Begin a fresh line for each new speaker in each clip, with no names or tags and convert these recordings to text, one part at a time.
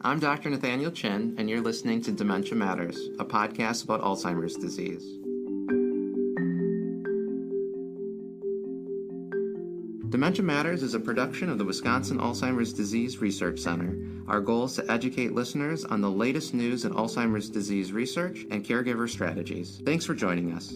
I'm Dr. Nathaniel Chin, and you're listening to Dementia Matters, a podcast about Alzheimer's disease. Dementia Matters is a production of the Wisconsin Alzheimer's Disease Research Center. Our goal is to educate listeners on the latest news in Alzheimer's disease research and caregiver strategies. Thanks for joining us.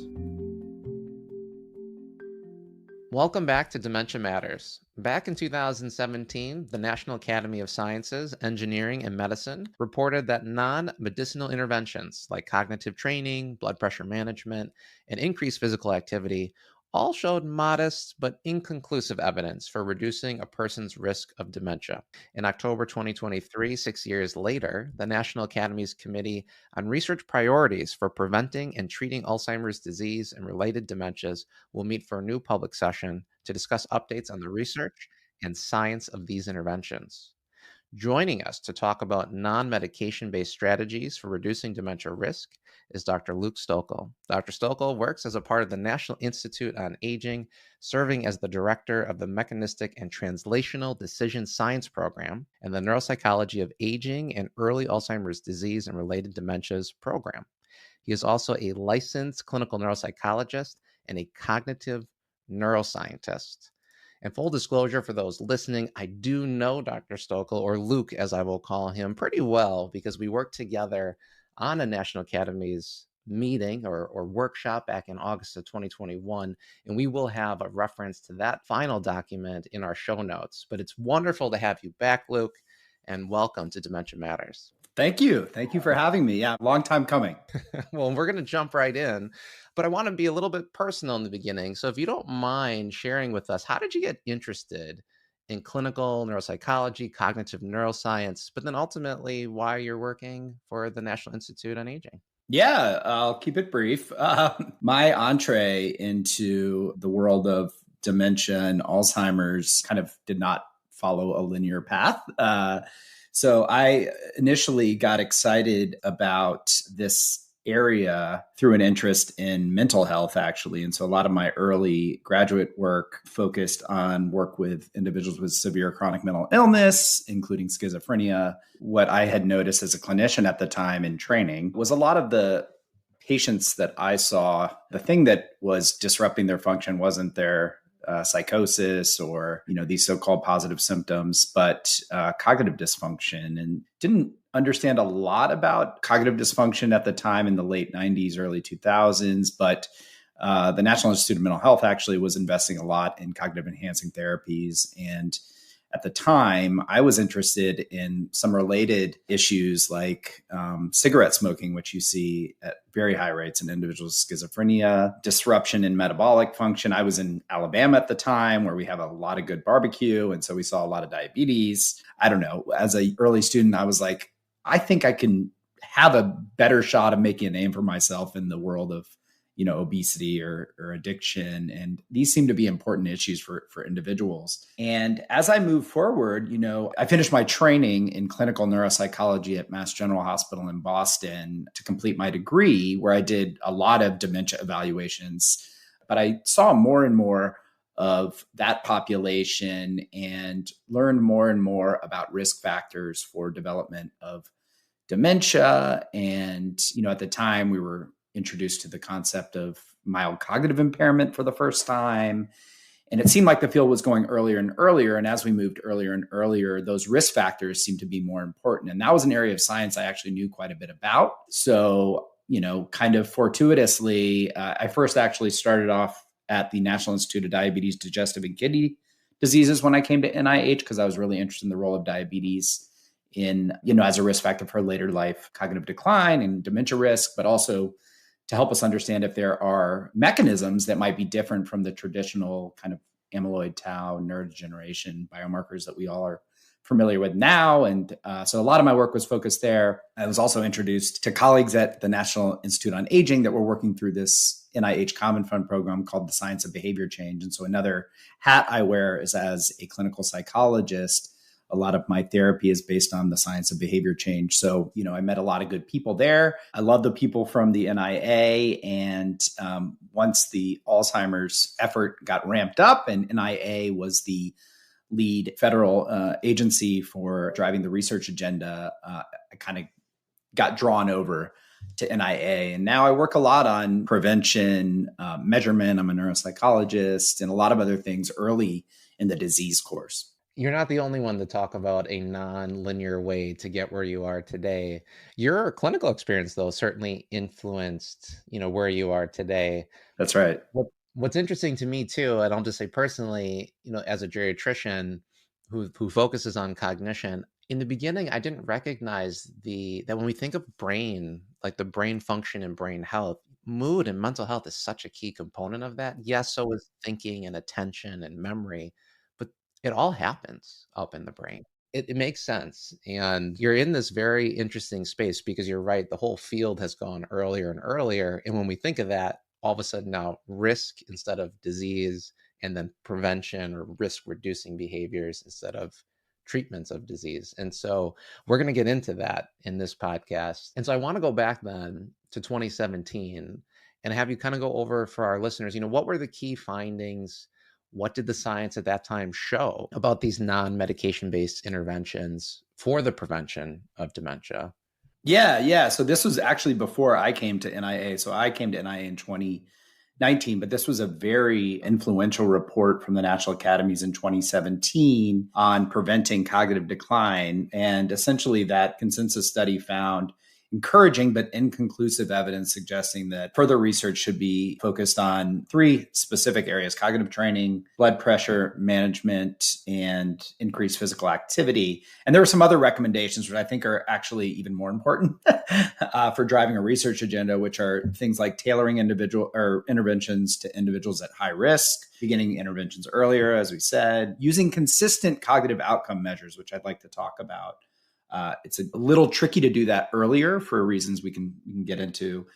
Welcome back to Dementia Matters. Back in 2017, the National Academy of Sciences, Engineering, and Medicine reported that non-medicinal interventions like cognitive training, blood pressure management, and increased physical activity all showed modest but inconclusive evidence for reducing a person's risk of dementia. In October 2023, 6 years later, the National Academy's Committee on Research Priorities for Preventing and Treating Alzheimer's Disease and Related Dementias will meet for a new public session to discuss updates on the research and science of these interventions. Joining us to talk about non-medication-based strategies for reducing dementia risk is Dr. Luke Stokel. Dr. Stokel works as a part of the National Institute on Aging, serving as the director of the Mechanistic and Translational Decision Science Program and the Neuropsychology of Aging and Early Alzheimer's Disease and Related Dementias program. He is also a licensed clinical neuropsychologist and a cognitive neuroscientist. And full disclosure for those listening, I do know Dr. Stokel, or Luke as I will call him, pretty well because we worked together on a National Academy's meeting or workshop back in August of 2021. And we will have a reference to that final document in our show notes. But it's wonderful to have you back, Luke, and welcome to Dementia Matters.
Thank you. Thank you for having me. Yeah, long time coming.
Well, we're going to jump right in, but I want to be a little bit personal in the beginning. So if you don't mind sharing with us, how did you get interested in clinical neuropsychology, cognitive neuroscience, but then ultimately why you're working for the National Institute on Aging?
Yeah, I'll keep it brief. My entree into the world of dementia and Alzheimer's kind of did not follow a linear path. So I initially got excited about this area through an interest in mental health, actually. And so a lot of my early graduate work focused on work with individuals with severe chronic mental illness, including schizophrenia. What I had noticed as a clinician at the time in training was a lot of the patients that I saw, the thing that was disrupting their function wasn't their psychosis or, these so-called positive symptoms, but cognitive dysfunction, and didn't understand a lot about cognitive dysfunction at the time in the late 90s, early 2000s. But the National Institute of Mental Health actually was investing a lot in cognitive enhancing therapies. And at the time, I was interested in some related issues like cigarette smoking, which you see at very high rates in individuals with schizophrenia, disruption in metabolic function. I was in Alabama at the time where we have a lot of good barbecue. And so we saw a lot of diabetes. I don't know. As an early student, I was like, I think I can have a better shot of making a name for myself in the world of obesity or addiction. And these seem to be important issues for individuals. And as I move forward, I finished my training in clinical neuropsychology at Mass General Hospital in Boston to complete my degree, where I did a lot of dementia evaluations. But I saw more and more of that population and learned more and more about risk factors for development of dementia. And, at the time we were introduced to the concept of mild cognitive impairment for the first time. And it seemed like the field was going earlier and earlier. And as we moved earlier and earlier, those risk factors seemed to be more important. And that was an area of science I actually knew quite a bit about. So, kind of fortuitously, I first actually started off at the National Institute of Diabetes, Digestive and Kidney Diseases when I came to NIH, because I was really interested in the role of diabetes in, as a risk factor for later life cognitive decline and dementia risk, but also to help us understand if there are mechanisms that might be different from the traditional kind of amyloid tau neurodegeneration biomarkers that we all are familiar with now. And so a lot of my work was focused there. I was also introduced to colleagues at the National Institute on Aging that were working through this NIH Common Fund program called the Science of Behavior Change. And so another hat I wear is as a clinical psychologist. A lot of my therapy is based on the science of behavior change. So, I met a lot of good people there. I love the people from the NIA. And once the Alzheimer's effort got ramped up and NIA was the lead federal agency for driving the research agenda, I kind of got drawn over to NIA. And now I work a lot on prevention, measurement. I'm a neuropsychologist, and a lot of other things early in the disease course.
You're not the only one to talk about a non-linear way to get where you are today. Your clinical experience, though, certainly influenced, where you are today.
That's right.
What's interesting to me too, and I'll just say personally, as a geriatrician who focuses on cognition, in the beginning, I didn't recognize that when we think of brain, like the brain function and brain health, mood and mental health is such a key component of that. Yes, so is thinking and attention and memory, but it all happens up in the brain. It makes sense. And you're in this very interesting space because you're right. The whole field has gone earlier and earlier. And when we think of that, all of a sudden now risk instead of disease, and then prevention or risk reducing behaviors instead of treatments of disease. And so we're going to get into that in this podcast. And so I want to go back then to 2017 and have you kind of go over for our listeners, what were the key findings? What did the science at that time show about these non-medication based interventions for the prevention of dementia?
Yeah. So this was actually before I came to NIA. So I came to NIA in 2019, but this was a very influential report from the National Academies in 2017 on preventing cognitive decline. And essentially that consensus study found encouraging but inconclusive evidence suggesting that further research should be focused on three specific areas: cognitive training, blood pressure management, and increased physical activity. And there were some other recommendations, which I think are actually even more important for driving a research agenda, which are things like tailoring individual or interventions to individuals at high risk, beginning interventions earlier, as we said, using consistent cognitive outcome measures, which I'd like to talk about. It's a little tricky to do that earlier for reasons we can get into,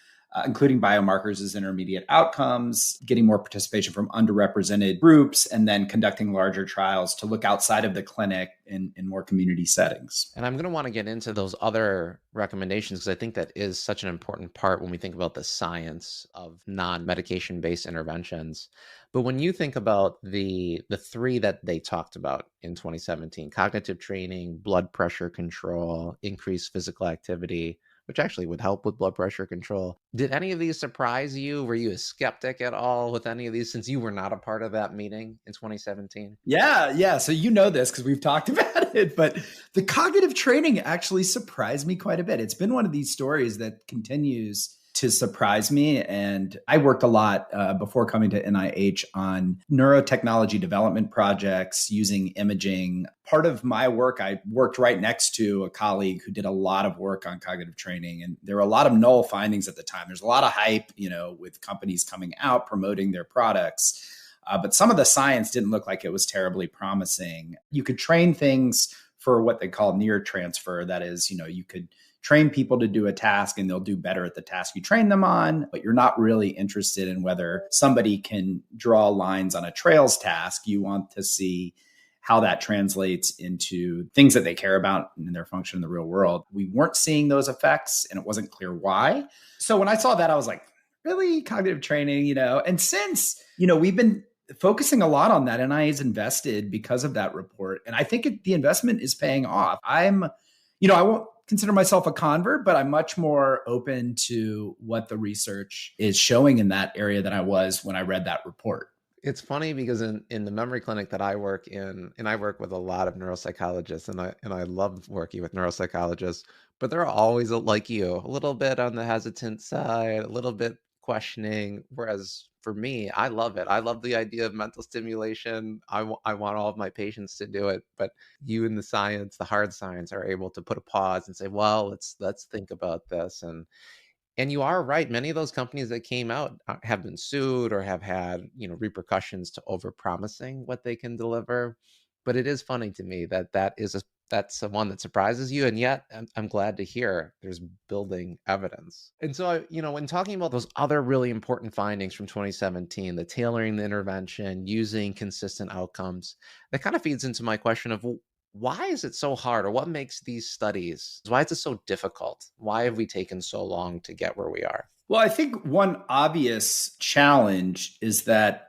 including biomarkers as intermediate outcomes, getting more participation from underrepresented groups, and then conducting larger trials to look outside of the clinic in more community settings.
And I'm going to want to get into those other recommendations because I think that is such an important part when we think about the science of non-medication based interventions. But when you think about the three that they talked about in 2017, cognitive training, blood pressure control, increased physical activity, which actually would help with blood pressure control. Did any of these surprise you? Were you a skeptic at all with any of these since you were not a part of that meeting in 2017?
Yeah. So this because we've talked about it, but the cognitive training actually surprised me quite a bit. It's been one of these stories that continues to surprise me. And I worked a lot before coming to NIH on neurotechnology development projects using imaging. Part of my work, I worked right next to a colleague who did a lot of work on cognitive training. And there were a lot of null findings at the time. There's a lot of hype, with companies coming out promoting their products. But some of the science didn't look like it was terribly promising. You could train things for what they call near transfer. That is, you could train people to do a task and they'll do better at the task you train them on, but you're not really interested in whether somebody can draw lines on a trails task. You want to see how that translates into things that they care about in their function in the real world. We weren't seeing those effects and it wasn't clear why. So when I saw that, I was like, really? Cognitive training, And since, we've been focusing a lot on that, and NIA's invested because of that report. And I think the investment is paying off. I won't consider myself a convert, but I'm much more open to what the research is showing in that area than I was when I read that report.
It's funny because in the memory clinic that I work in, and I work with a lot of neuropsychologists, and I love working with neuropsychologists, but they're always like you, a little bit on the hesitant side, a little bit questioning. Whereas for me, I love it. I love the idea of mental stimulation. I want all of my patients to do it. But you in the science, the hard science, are able to put a pause and say, well, let's think about this. And you are right. Many of those companies that came out have been sued or have had, repercussions to overpromising what they can deliver. But it is funny to me that that's the one that surprises you. And yet I'm glad to hear there's building evidence. And so, when talking about those other really important findings from 2017, the tailoring the intervention, using consistent outcomes, that kind of feeds into my question of, why is it so hard, or what makes these studies, why is it so difficult? Why have we taken so long to get where we are?
Well, I think one obvious challenge is that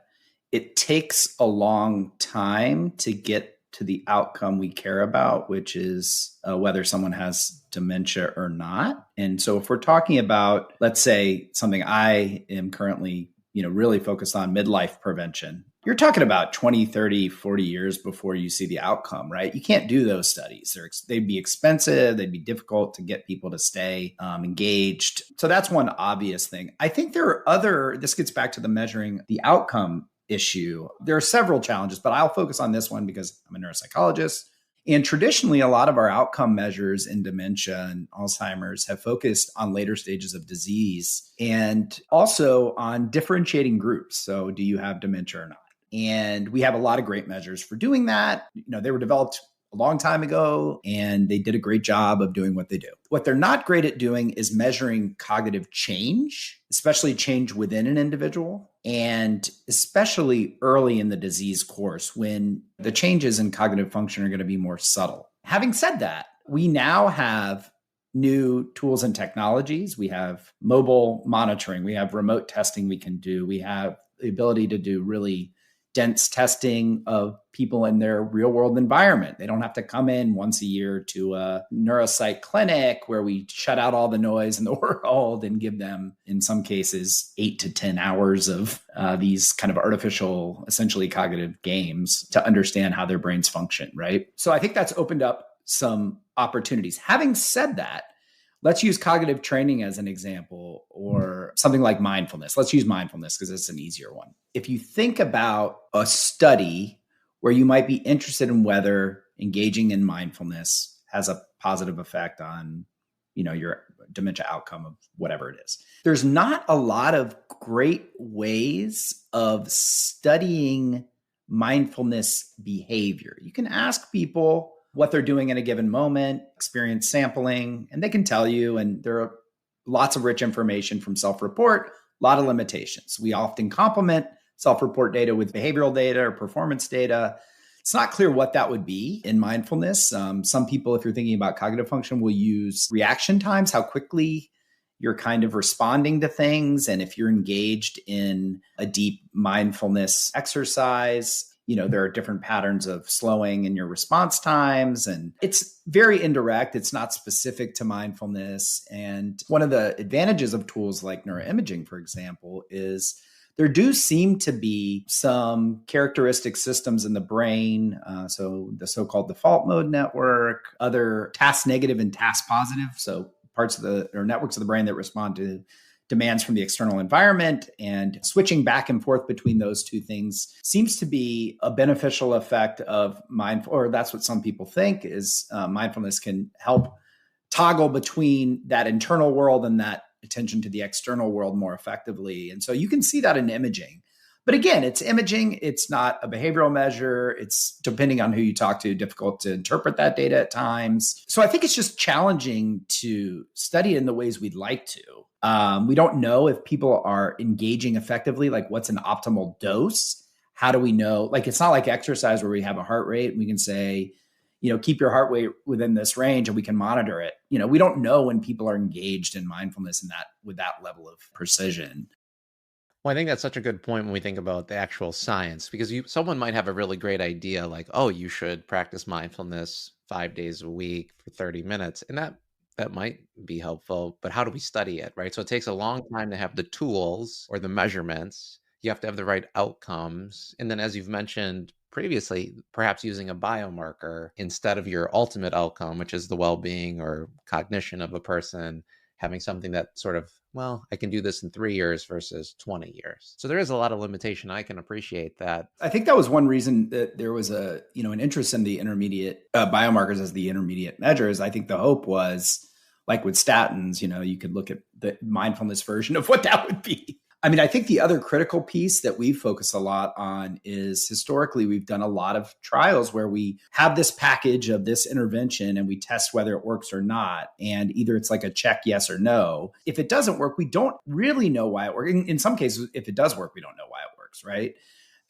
it takes a long time to get to the outcome we care about, which is whether someone has dementia or not. And so if we're talking about, let's say, something I am currently, really focused on, midlife prevention, you're talking about 20, 30, 40 years before you see the outcome, right? You can't do those studies. They'd be expensive. They'd be difficult to get people to stay engaged. So that's one obvious thing. I think there are this gets back to the measuring the outcome issue. There are several challenges, but I'll focus on this one because I'm a neuropsychologist. And traditionally, a lot of our outcome measures in dementia and Alzheimer's have focused on later stages of disease and also on differentiating groups. So do you have dementia or not? And we have a lot of great measures for doing that. They were developed a long time ago, and they did a great job of doing what they do. What they're not great at doing is measuring cognitive change, especially change within an individual, and especially early in the disease course when the changes in cognitive function are going to be more subtle. Having said that, we now have new tools and technologies. We have mobile monitoring. We have remote testing we can do. We have the ability to do really dense testing of people in their real world environment. They don't have to come in once a year to a neuropsych clinic where we shut out all the noise in the world and give them, in some cases, 8 to 10 hours of these kind of artificial, essentially cognitive games to understand how their brains function, right? So I think that's opened up some opportunities. Having said that, let's use cognitive training as an example, or something like mindfulness. Let's use mindfulness because it's an easier one. If you think about a study where you might be interested in whether engaging in mindfulness has a positive effect on, your dementia outcome of whatever it is, there's not a lot of great ways of studying mindfulness behavior. You can ask people what they're doing in a given moment, experience sampling, and they can tell you. And there are lots of rich information from self-report, a lot of limitations. We often complement self-report data with behavioral data or performance data. It's not clear what that would be in mindfulness. Some people, if you're thinking about cognitive function, will use reaction times, how quickly you're kind of responding to things. And if you're engaged in a deep mindfulness exercise, there are different patterns of slowing in your response times, and it's very indirect. It's not specific to mindfulness. And one of the advantages of tools like neuroimaging, for example, is there do seem to be some characteristic systems in the brain. So the so-called default mode network, other task negative and task positive. So parts of or networks of the brain that respond to demands from the external environment, and switching back and forth between those two things seems to be a beneficial effect of mindful, or that's what some people think is mindfulness can help toggle between that internal world and that attention to the external world more effectively. And so you can see that in imaging. But again, it's imaging. It's not a behavioral measure. It's, depending on who you talk to, difficult to interpret that data at times. So I think it's just challenging to study in the ways we'd like to. We don't know if people are engaging effectively, like what's an optimal dose? How do we know? Like, it's not like exercise where we have a heart rate and we can say, keep your heart rate within this range and we can monitor it. We don't know when people are engaged in mindfulness with that level of precision.
Well, I think that's such a good point when we think about the actual science, because someone might have a really great idea like, oh, you should practice mindfulness 5 days a week for 30 minutes. And that might be helpful, but how do we study it, right? So it takes a long time to have the tools or the measurements. You have to have the right outcomes. And then, as you've mentioned previously, perhaps using a biomarker instead of your ultimate outcome, which is the well-being or cognition of a person, having something that sort of, well, I can do this in 3 years versus 20 years. So there is a lot of limitation. I can appreciate that.
I think that was one reason that there was an interest in the intermediate biomarkers as the intermediate measures. I think the hope was, like with statins, you could look at the mindfulness version of what that would be. I mean, I think the other critical piece that we focus a lot on is, historically, we've done a lot of trials where we have this package of this intervention and we test whether it works or not. And either it's like a check, yes or no. If it doesn't work, we don't really know why it works. In some cases, if it does work, we don't know why it works, right?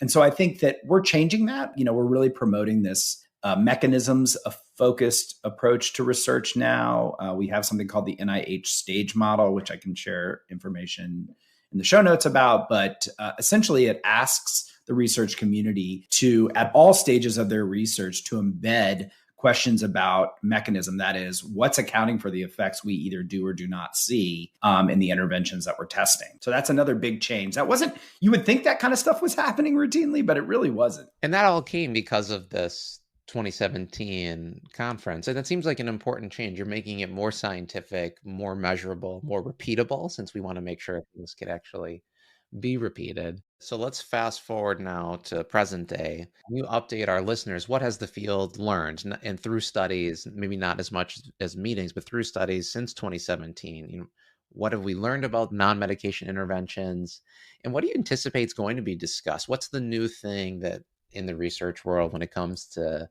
And so I think that we're changing that. We're really promoting this mechanisms of focused approach to research now. We have something called the NIH stage model, which I can share information in the show notes about, but essentially it asks the research community to, at all stages of their research, to embed questions about mechanism. That is, what's accounting for the effects we either do or do not see in the interventions that we're testing. So that's another big change. That wasn't, you would think that kind of stuff was happening routinely, but it really wasn't.
And that all came because of this 2017 conference. And that seems like an important change. You're making it more scientific, more measurable, more repeatable, since we want to make sure things could actually be repeated. So let's fast forward now to present day. Can you update our listeners? What has the field learned, and through studies, maybe not as much as meetings, but through studies since 2017? What have we learned about non-medication interventions, and what do you anticipate is going to be discussed? What's the new thing that in the research world when it comes to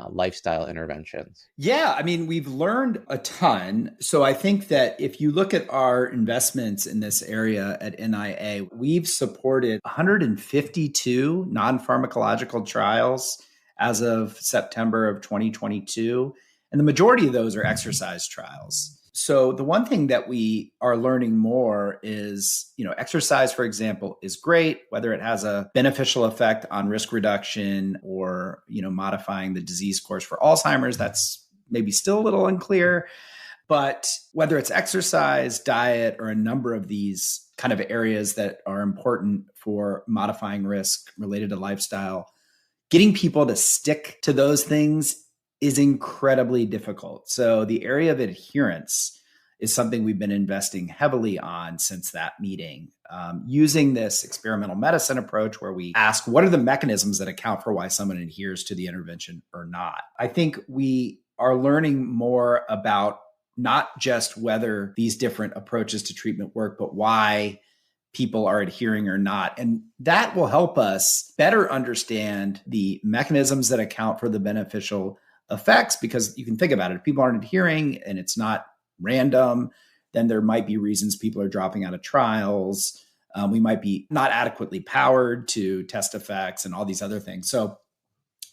lifestyle interventions?
Yeah, I mean, we've learned a ton. So I think that if you look at our investments in this area at NIA, we've supported 152 non-pharmacological trials as of September of 2022. And the majority of those are exercise trials. So the one thing that we are learning more is, exercise, for example, is great, whether it has a beneficial effect on risk reduction or, modifying the disease course for Alzheimer's, that's maybe still a little unclear. But whether it's exercise, diet, or a number of these kind of areas that are important for modifying risk related to lifestyle, getting people to stick to those things is incredibly difficult. So the area of adherence is something we've been investing heavily on since that meeting, using this experimental medicine approach where we ask, what are the mechanisms that account for why someone adheres to the intervention or not? I think we are learning more about not just whether these different approaches to treatment work, but why people are adhering or not. And that will help us better understand the mechanisms that account for the beneficial effects, because you can think about it. If people aren't adhering and it's not random, then there might be reasons people are dropping out of trials. We might be not adequately powered to test effects and all these other things. So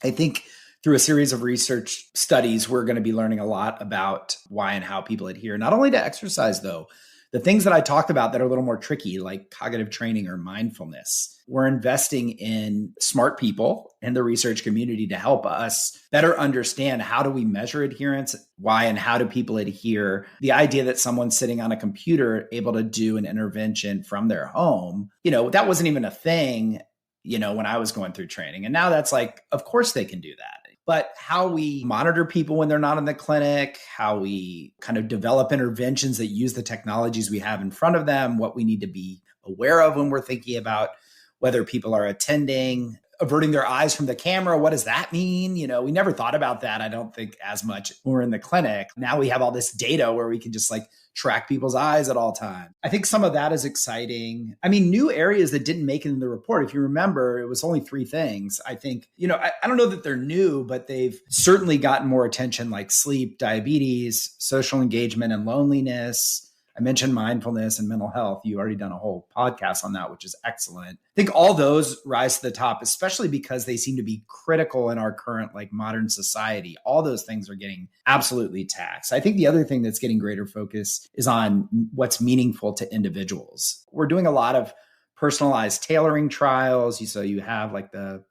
I think through a series of research studies, we're going to be learning a lot about why and how people adhere, not only to exercise, though. The things that I talked about that are a little more tricky, like cognitive training or mindfulness, we're investing in smart people in the research community to help us better understand how do we measure adherence, why and how do people adhere. The idea that someone's sitting on a computer able to do an intervention from their home, that wasn't even a thing, when I was going through training. And now that's like, of course they can do that. But how we monitor people when they're not in the clinic, how we kind of develop interventions that use the technologies we have in front of them, what we need to be aware of when we're thinking about whether people are attending, averting their eyes from the camera. What does that mean? We never thought about that, I don't think, as much when we're in the clinic. Now we have all this data where we can just track people's eyes at all times. I think some of that is exciting. I mean, new areas that didn't make it in the report. If you remember, it was only 3 things. I think, I don't know that they're new, but they've certainly gotten more attention, like sleep, diabetes, social engagement, and loneliness. I mentioned mindfulness and mental health. You've already done a whole podcast on that, which is excellent. I think all those rise to the top, especially because they seem to be critical in our current modern society. All those things are getting absolutely taxed. I think the other thing that's getting greater focus is on what's meaningful to individuals. We're doing a lot of personalized tailoring trials. So you have the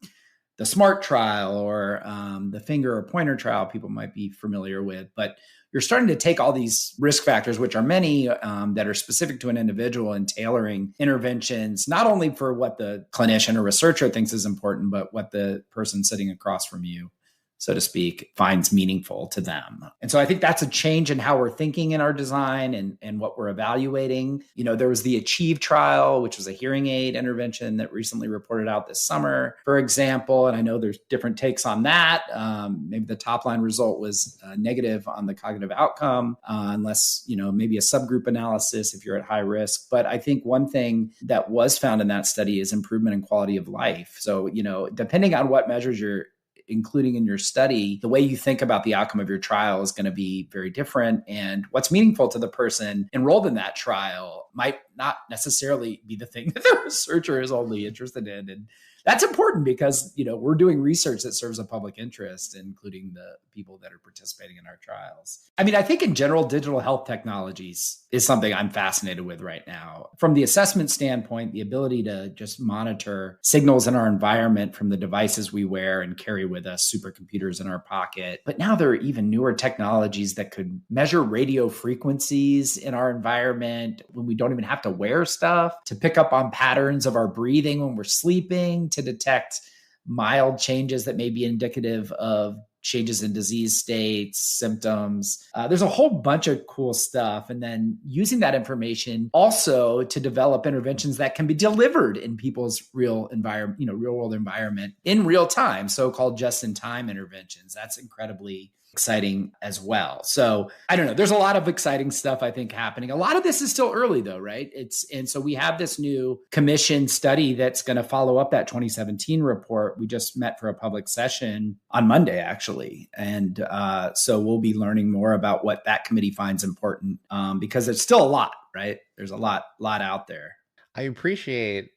SMART trial or the finger or pointer trial people might be familiar with, but you're starting to take all these risk factors, which are many that are specific to an individual, and tailoring interventions, not only for what the clinician or researcher thinks is important, but what the person sitting across from you, so to speak, finds meaningful to them. And so I think that's a change in how we're thinking in our design and what we're evaluating. There was the Achieve trial, which was a hearing aid intervention that recently reported out this summer, for example. And I know there's different takes on that. Maybe the top line result was negative on the cognitive outcome, unless, maybe a subgroup analysis if you're at high risk. But I think one thing that was found in that study is improvement in quality of life. So, depending on what measures you're including in your study, the way you think about the outcome of your trial is going to be very different. And what's meaningful to the person enrolled in that trial might not necessarily be the thing that the researcher is only interested in. And that's important because, we're doing research that serves a public interest, including the people that are participating in our trials. I mean, I think in general, digital health technologies is something I'm fascinated with right now. From the assessment standpoint, the ability to just monitor signals in our environment from the devices we wear and carry with us, supercomputers in our pocket. But now there are even newer technologies that could measure radio frequencies in our environment when we don't even have to wear stuff, to pick up on patterns of our breathing when we're sleeping, to detect mild changes that may be indicative of changes in disease states, symptoms. There's a whole bunch of cool stuff. And then using that information also to develop interventions that can be delivered in people's real environment, real world environment in real time, so-called just-in-time interventions. That's incredibly exciting as well. So I don't know. There's a lot of exciting stuff, I think, happening. A lot of this is still early though, right? And so we have this new commission study that's going to follow up that 2017 report. We just met for a public session on Monday, actually. And so we'll be learning more about what that committee finds important because there's still a lot, right? There's a lot out there.
I appreciate,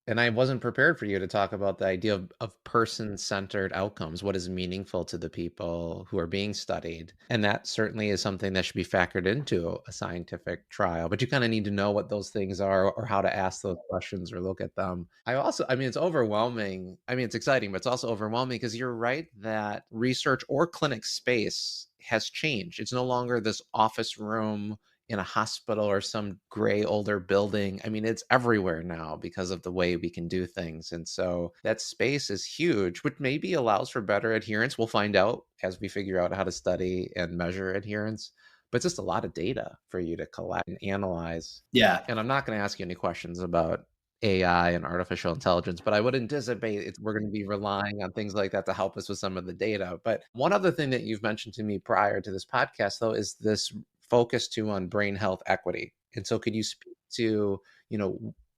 and I wasn't prepared for you to talk about the idea of person-centered outcomes, what is meaningful to the people who are being studied. And that certainly is something that should be factored into a scientific trial, but you kind of need to know what those things are or how to ask those questions or look at them. It's overwhelming. It's exciting, but it's also overwhelming because you're right that research or clinic space has changed. It's no longer this office room in a hospital or some gray older building. It's everywhere now because of the way we can do things. And so that space is huge, which maybe allows for better adherence. We'll find out as we figure out how to study and measure adherence. But it's just a lot of data for you to collect and analyze.
Yeah.
And I'm not going to ask you any questions about AI and artificial intelligence, but I would anticipate we're going to be relying on things like that to help us with some of the data. But one other thing that you've mentioned to me prior to this podcast, though, is this focus too on brain health equity. And so could you speak to,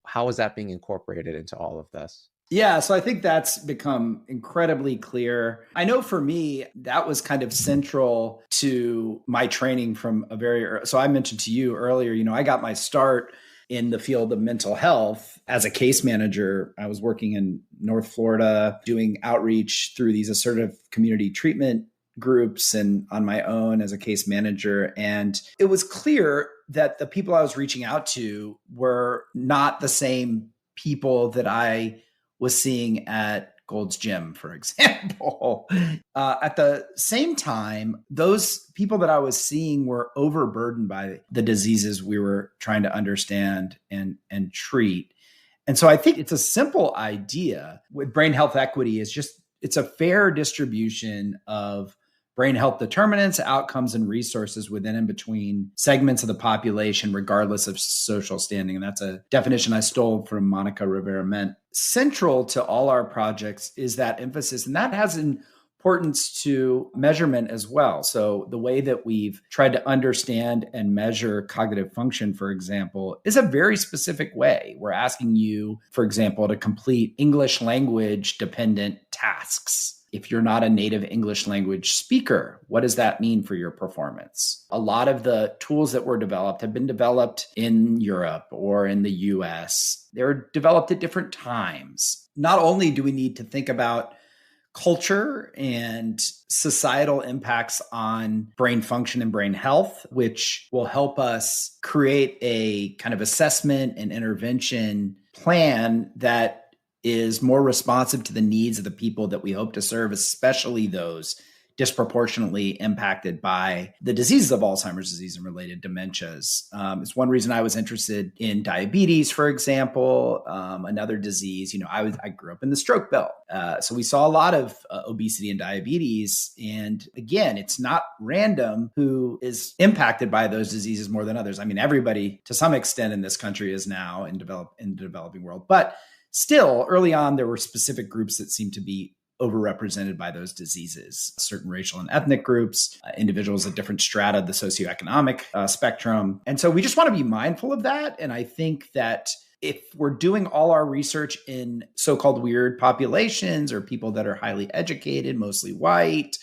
how is that being incorporated into all of this?
Yeah, so I think that's become incredibly clear. I know for me, that was kind of central to my training from so I mentioned to you earlier, I got my start in the field of mental health as a case manager. I was working in North Florida doing outreach through these assertive community treatment groups and on my own as a case manager. And it was clear that the people I was reaching out to were not the same people that I was seeing at Gold's Gym, for example. At the same time, those people that I was seeing were overburdened by the diseases we were trying to understand and treat. And so I think it's a simple idea with brain health equity it's a fair distribution of brain health determinants, outcomes, and resources within and between segments of the population, regardless of social standing. And that's a definition I stole from Monica Rivera-Ment. Central to all our projects is that emphasis, and that has importance to measurement as well. So the way that we've tried to understand and measure cognitive function, for example, is a very specific way. We're asking you, for example, to complete English language dependent tasks. If you're not a native English language speaker, what does that mean for your performance? A lot of the tools that were developed have been developed in Europe or in the US. They're developed at different times. Not only do we need to think about culture and societal impacts on brain function and brain health, which will help us create a kind of assessment and intervention plan that is more responsive to the needs of the people that we hope to serve, especially those disproportionately impacted by the diseases of Alzheimer's disease and related dementias. It's one reason I was interested in diabetes, for example, another disease. I grew up in the stroke belt. So we saw a lot of obesity and diabetes. And again, it's not random who is impacted by those diseases more than others. Everybody to some extent in this country is now in the developing world. But still, early on, there were specific groups that seemed to be overrepresented by those diseases, certain racial and ethnic groups, individuals at different strata of the socioeconomic spectrum. And so we just want to be mindful of that. And I think that if we're doing all our research in so-called weird populations or people that are highly educated, mostly white,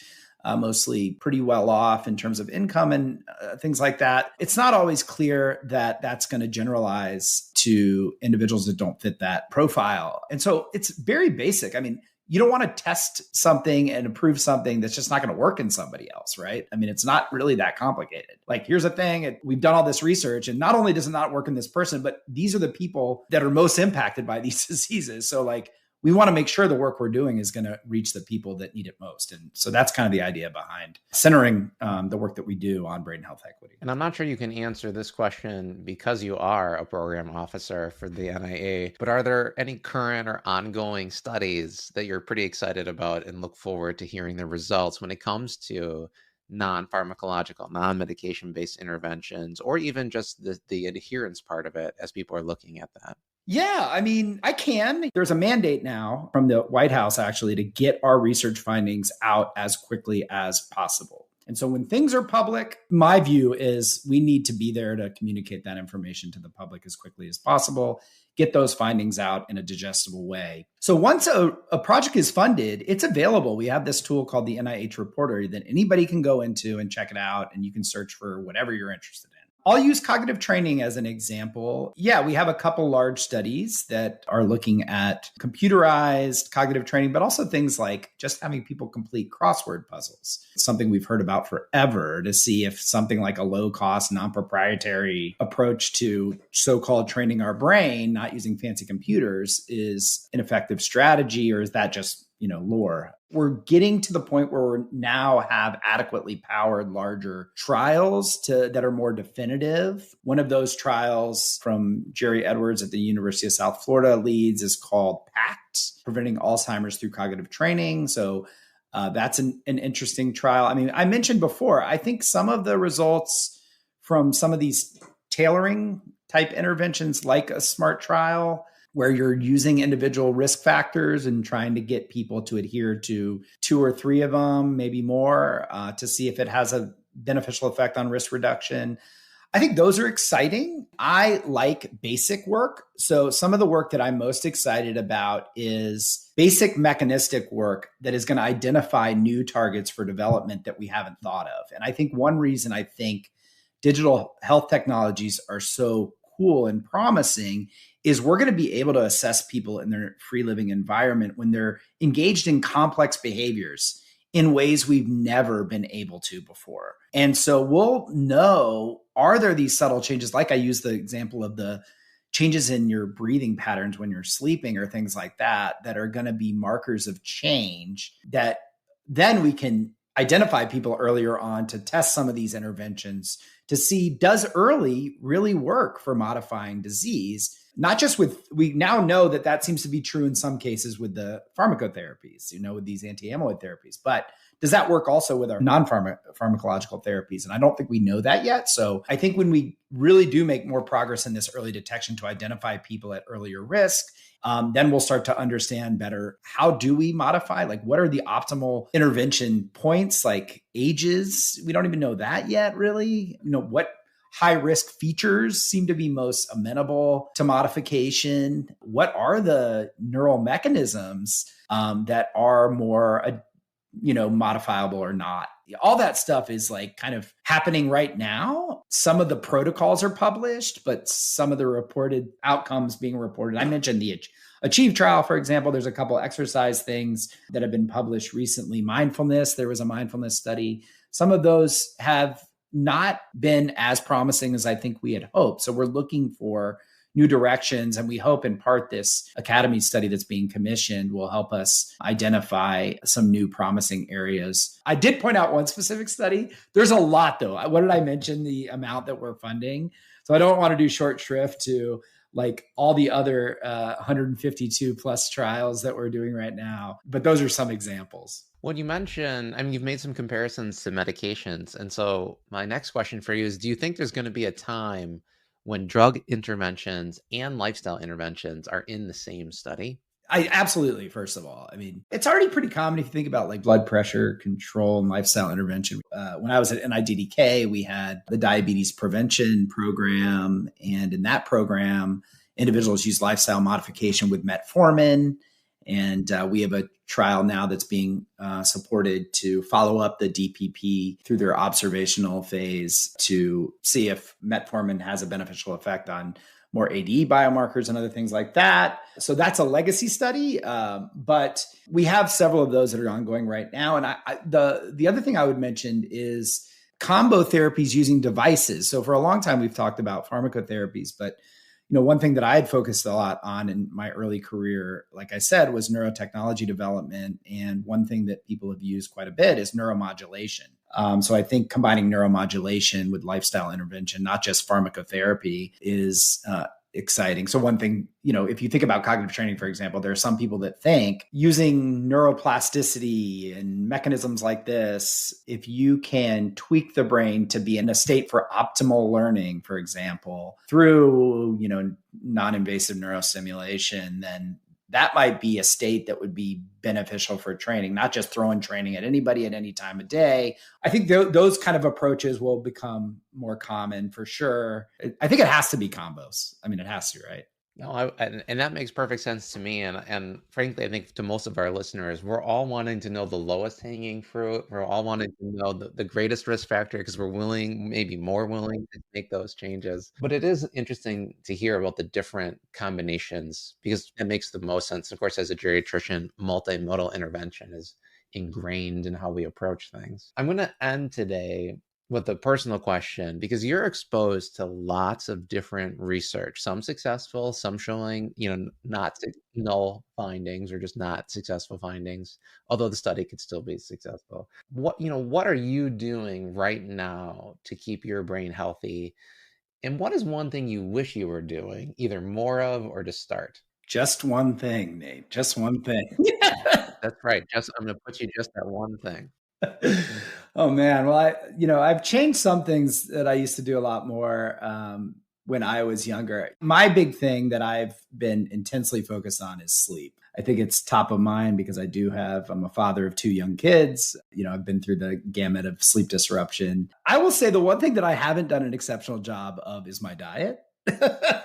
mostly pretty well off in terms of income and things like that. It's not always clear that that's going to generalize to individuals that don't fit that profile. And so it's very basic. I mean, you don't want to test something and approve something that's just not going to work in somebody else, right? I mean, it's not really that complicated. Like, here's the thing, we've done all this research, and not only does it not work in this person, but these are the people that are most impacted by these diseases. So like, we want to make sure the work we're doing is going to reach the people that need it most. And so that's kind of the idea behind centering the work that we do on brain health equity.
And I'm not sure you can answer this question because you are a program officer for the NIA, but are there any current or ongoing studies that you're pretty excited about and look forward to hearing the results when it comes to non-pharmacological, non-medication-based interventions, or even just the adherence part of it as people are looking at that?
Yeah, I mean, I can. There's a mandate now from the White House, actually, to get our research findings out as quickly as possible. And so when things are public, my view is we need to be there to communicate that information to the public as quickly as possible, get those findings out in a digestible way. So once a project is funded, it's available. We have this tool called the NIH Reporter that anybody can go into and check it out, and you can search for whatever you're interested in. I'll use cognitive training as an example. Yeah, we have a couple large studies that are looking at computerized cognitive training, but also things like just having people complete crossword puzzles. It's something we've heard about forever, to see if something like a low-cost, non-proprietary approach to so-called training our brain, not using fancy computers, is an effective strategy, or is that just lore. We're getting to the point where we now have adequately powered larger trials that are more definitive. One of those trials from Jerry Edwards at the University of South Florida leads is called PACT, Preventing Alzheimer's Through Cognitive Training. So that's an interesting trial. I mean, I mentioned before, I think some of the results from some of these tailoring type interventions, like a SMART trial, where you're using individual risk factors and trying to get people to adhere to 2 or 3 of them, maybe more, to see if it has a beneficial effect on risk reduction. I think those are exciting. I like basic work. So some of the work that I'm most excited about is basic mechanistic work that is going to identify new targets for development that we haven't thought of. And I think one reason I think digital health technologies are so cool and promising is we're going to be able to assess people in their free living environment when they're engaged in complex behaviors in ways we've never been able to before. And so we'll know, are there these subtle changes? Like I used the example of the changes in your breathing patterns when you're sleeping or things like that, that are going to be markers of change that then we can identify people earlier on to test some of these interventions to see, does early really work for modifying disease? Not just we now know that seems to be true in some cases with the pharmacotherapies, with these anti-amyloid therapies, but does that work also with our non-pharmacological therapies? And I don't think we know that yet. So I think when we really do make more progress in this early detection to identify people at earlier risk, then we'll start to understand better, how do we modify? Like, what are the optimal intervention points, like ages? We don't even know that yet, really. What high-risk features seem to be most amenable to modification? What are the neural mechanisms that are more, modifiable or not? All that stuff is like kind of happening right now. Some of the protocols are published, but some of the reported outcomes being reported. I mentioned the Achieve trial, for example. There's a couple exercise things that have been published recently. Mindfulness, there was a mindfulness study. Some of those have not been as promising as I think we had hoped. So we're looking for new directions. And we hope in part this Academy study that's being commissioned will help us identify some new promising areas. I did point out one specific study. There's a lot though. What did I mention? The amount that we're funding. So I don't want to do short shrift to like all the other 152 plus trials that we're doing right now. But those are some examples.
When you mentioned, you've made some comparisons to medications. And so my next question for you is, do you think there's going to be a time when drug interventions and lifestyle interventions are in the same study?
I absolutely. First of all, it's already pretty common if you think about like blood pressure control and lifestyle intervention. When I was at NIDDK, we had the diabetes prevention program. And in that program, individuals use lifestyle modification with metformin. And we have a trial now that's being supported to follow up the DPP through their observational phase to see if metformin has a beneficial effect on more ADE biomarkers and other things like that. So that's a legacy study, but we have several of those that are ongoing right now. And the other thing I would mention is combo therapies using devices. So for a long time, we've talked about pharmacotherapies, but one thing that I had focused a lot on in my early career, like I said, was neurotechnology development. And one thing that people have used quite a bit is neuromodulation. So I think combining neuromodulation with lifestyle intervention, not just pharmacotherapy, is exciting. So one thing, if you think about cognitive training, for example, there are some people that think using neuroplasticity and mechanisms like this, if you can tweak the brain to be in a state for optimal learning, for example, through, non-invasive neurostimulation, then that might be a state that would be beneficial for training, not just throwing training at anybody at any time of day. I think those kind of approaches will become more common for sure. I think it has to be combos. I mean, it has to, right?
No, and that makes perfect sense to me. And frankly, I think to most of our listeners, we're all wanting to know the lowest hanging fruit. We're all wanting to know the greatest risk factor because we're willing, maybe more willing to make those changes. But it is interesting to hear about the different combinations because it makes the most sense. Of course, as a geriatrician, multimodal intervention is ingrained in how we approach things. I'm going to end today with a personal question, because you're exposed to lots of different research, some successful, some showing, not null findings or just not successful findings, although the study could still be successful. What are you doing right now to keep your brain healthy? And what is one thing you wish you were doing, either more of or to start?
Just one thing, Nate. Just one thing.
That's right. I'm going to put you just that one thing.
Oh man. Well, I've changed some things that I used to do a lot more when I was younger. My big thing that I've been intensely focused on is sleep. I think it's top of mind because I'm a father of 2 young kids. I've been through the gamut of sleep disruption. I will say the one thing that I haven't done an exceptional job of is my diet. I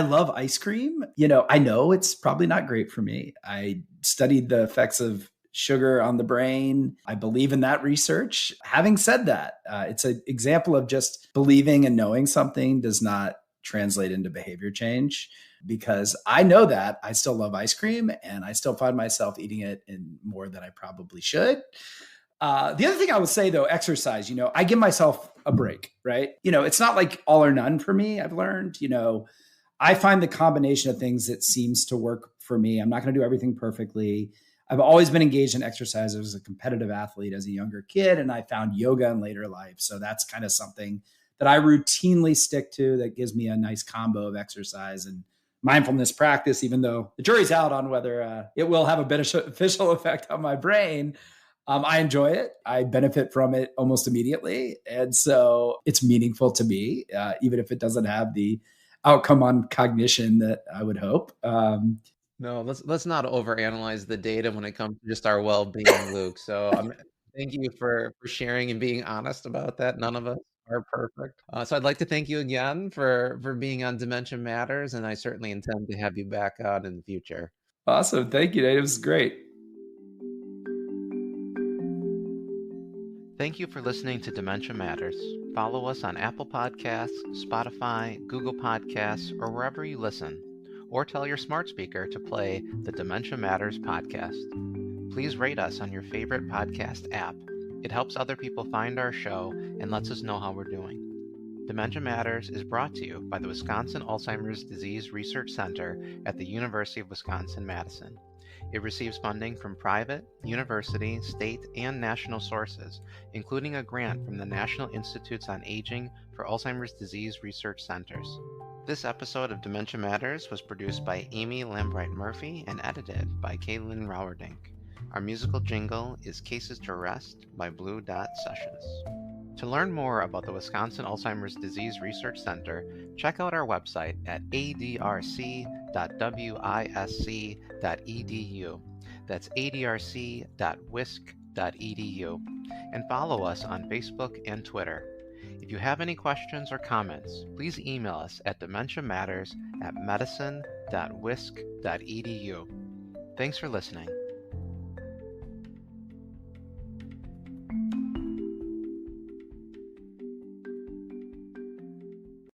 love ice cream. I know it's probably not great for me. I studied the effects of sugar on the brain. I believe in that research. Having said that, it's an example of just believing and knowing something does not translate into behavior change, because I know that I still love ice cream and I still find myself eating it in more than I probably should. The other thing I would say though, exercise, I give myself a break, right? It's not like all or none for me. I've learned, I find the combination of things that seems to work for me. I'm not going to do everything perfectly. I've always been engaged in exercise as a competitive athlete as a younger kid, and I found yoga in later life. So that's kind of something that I routinely stick to that gives me a nice combo of exercise and mindfulness practice, even though the jury's out on whether it will have a beneficial effect on my brain. I enjoy it. I benefit from it almost immediately. And so it's meaningful to me, even if it doesn't have the outcome on cognition that I would hope.
No, let's not overanalyze the data when it comes to just our well-being, Luke. So thank you for sharing and being honest about that. None of us are perfect. So I'd like to thank you again for being on Dementia Matters, and I certainly intend to have you back on in the future.
Awesome. Thank you, Nate. It was great.
Thank you for listening to Dementia Matters. Follow us on Apple Podcasts, Spotify, Google Podcasts, or wherever you listen. Or tell your smart speaker to play the Dementia Matters podcast. Please rate us on your favorite podcast app. It helps other people find our show and lets us know how we're doing. Dementia Matters is brought to you by the Wisconsin Alzheimer's Disease Research Center at the University of Wisconsin-Madison. It receives funding from private, university, state, and national sources, including a grant from the National Institutes on Aging for Alzheimer's Disease Research Centers. This episode of Dementia Matters was produced by Amy Lambright Murphy and edited by Caitlin Rowerdink. Our musical jingle is Cases to Rest by Blue Dot Sessions. To learn more about the Wisconsin Alzheimer's Disease Research Center, check out our website at adrc.wisc.edu. That's adrc.wisc.edu. And follow us on Facebook and Twitter. If you have any questions or comments, please email us at dementiamatters@medicine.wisc.edu. Thanks for listening.